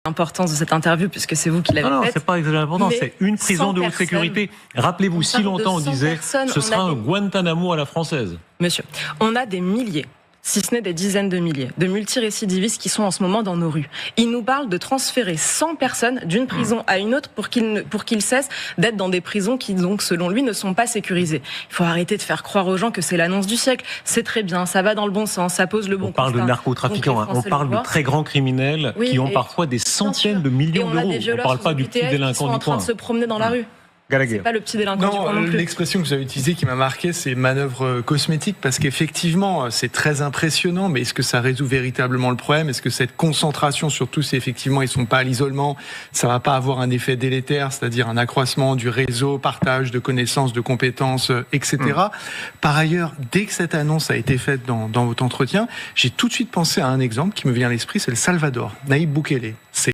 l'importance de cette interview puisque c'est vous qui l'avez faite. Non, c'est pas important, Mais c'est une prison de haute sécurité. Rappelez-vous, si longtemps on disait ce sera un Guantanamo à la française. Monsieur, on a des milliers, si ce n'est des dizaines de milliers, de multirécidivistes qui sont en ce moment dans nos rues. Ils nous parlent de transférer 100 personnes d'une prison à une autre pour qu'ils cessent d'être dans des prisons qui, donc, selon lui, ne sont pas sécurisées. Il faut arrêter de faire croire aux gens que c'est l'annonce du siècle. C'est très bien, ça va dans le bon sens, ça pose le bon constat. On parle de narcotrafiquants, on parle de très grands criminels qui ont parfois des centaines de millions d'euros. On ne parle pas du petit délinquant du coin. Qui sont en train de se promener dans la rue. C'est pas le petit délinquant du coin non plus. L'expression que vous avez utilisée qui m'a marqué, c'est manœuvre cosmétique, parce qu'effectivement, c'est très impressionnant, mais est-ce que ça résout véritablement le problème? Est-ce que cette concentration, surtout si effectivement ils sont pas à l'isolement, ça va pas avoir un effet délétère, c'est-à-dire un accroissement du réseau, partage de connaissances, de compétences, etc. Par ailleurs, dès que cette annonce a été faite dans votre entretien, j'ai tout de suite pensé à un exemple qui me vient à l'esprit, c'est le Salvador, Nayib Bukele.